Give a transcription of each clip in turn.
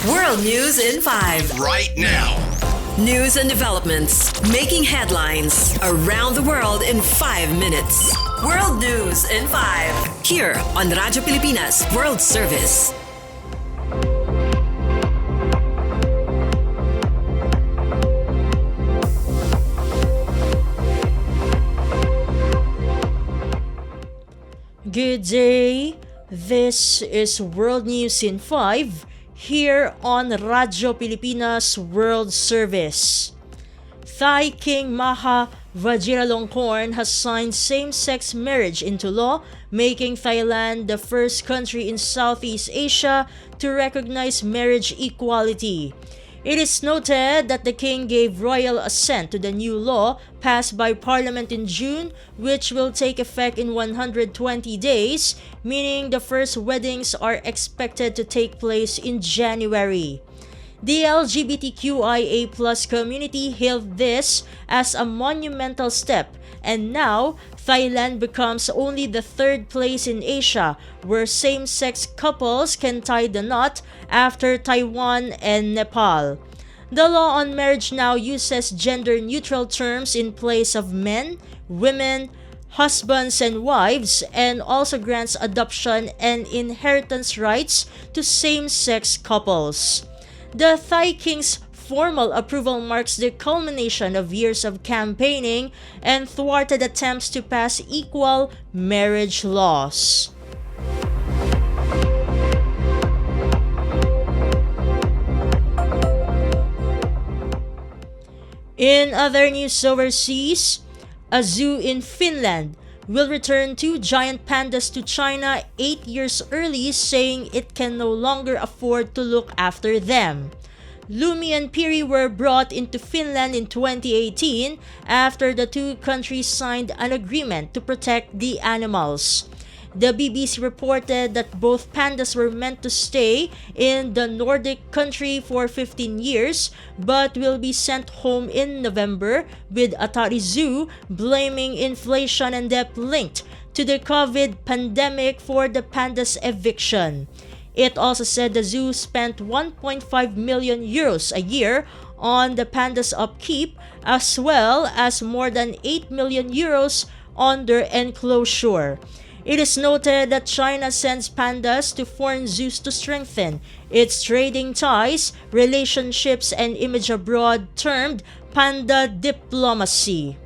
World News in 5. Right now. News and developments making headlines around the world in 5 minutes. World News in 5. Here on Radyo Pilipinas World Service. Good day. This is World News in 5 here on Radyo Pilipinas World Service. Thai King Maha Vajiralongkorn has signed same-sex marriage into law, making Thailand the first country in Southeast Asia to recognize marriage equality. It is noted that the king gave royal assent to the new law passed by Parliament in June, which will take effect in 120 days, meaning the first weddings are expected to take place in January. The LGBTQIA+ community hailed this as a monumental step, and now Thailand becomes only the third place in Asia where same-sex couples can tie the knot after Taiwan and Nepal. The law on marriage now uses gender-neutral terms in place of men, women, husbands, and wives, and also grants adoption and inheritance rights to same-sex couples. The Thai King's formal approval marks the culmination of years of campaigning and thwarted attempts to pass equal marriage laws. In other news overseas, a zoo in Finland will return 2 giant pandas to China 8 years early, saying it can no longer afford to look after them. Lumi and Piri were brought into Finland in 2018 after the two countries signed an agreement to protect the animals. The BBC reported that both pandas were meant to stay in the Nordic country for 15 years but will be sent home in November, with Atari Zoo blaming inflation and debt linked to the COVID pandemic for the pandas' eviction. It also said the zoo spent 1.5 million euros a year on the pandas' upkeep, as well as more than 8 million euros on their enclosure. It is noted that China sends pandas to foreign zoos to strengthen its trading ties, relationships, and image abroad, termed panda diplomacy.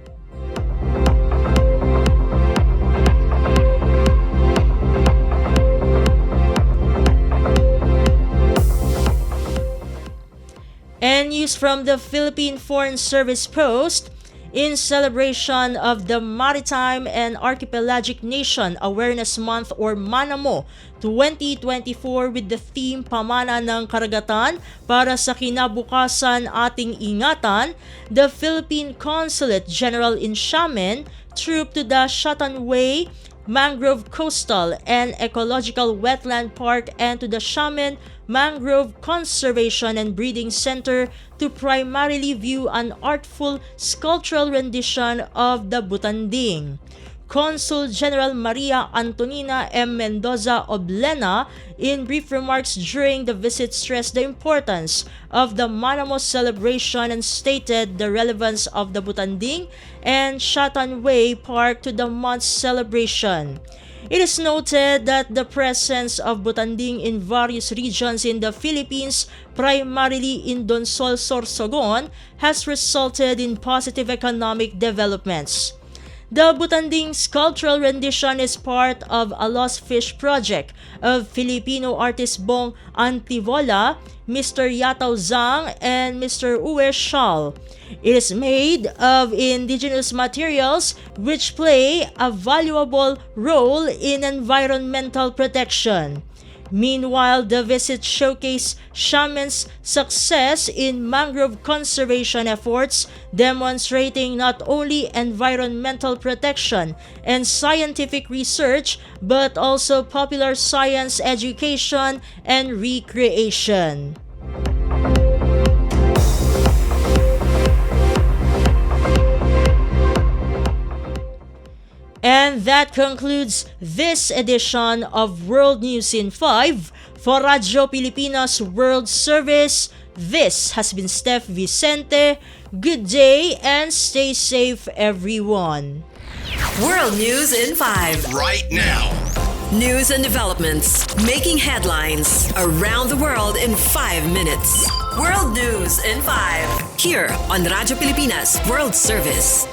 And news from the Philippine Foreign Service Post. In celebration of the Maritime and Archipelagic Nation Awareness Month, or Manamo 2024, with the theme Pamana ng Karagatan para sa kinabukasan ating ingatan, the Philippine Consulate General in Xiamen trooped to the Shatanway Mangrove Coastal and Ecological Wetland Park and to the Xiamen Mangrove Conservation and Breeding Center to primarily view an artful sculptural rendition of the Butanding. Consul General Maria Antonina M. Mendoza Oblena, in brief remarks during the visit, stressed the importance of the Manamo celebration and stated the relevance of the Butanding and Shatanway Park to the month's celebration. It is noted that the presence of Butanding in various regions in the Philippines, primarily in Donsol, Sorsogon, has resulted in positive economic developments. The Butanding sculptural rendition is part of a lost fish project of Filipino artist Bong Antivola, Mr. Yatao Zhang, and Mr. Uwe Shal. It is made of indigenous materials which play a valuable role in environmental protection. Meanwhile, the visit showcased Xiamen's success in mangrove conservation efforts, demonstrating not only environmental protection and scientific research, but also popular science education and recreation. And that concludes this edition of World News in 5. For Radyo Pilipinas World Service, this has been Steph Vicente. Good day and stay safe, everyone. World News in 5. Right now. News and developments making headlines around the world in 5 minutes. World News in 5. Here on Radyo Pilipinas World Service.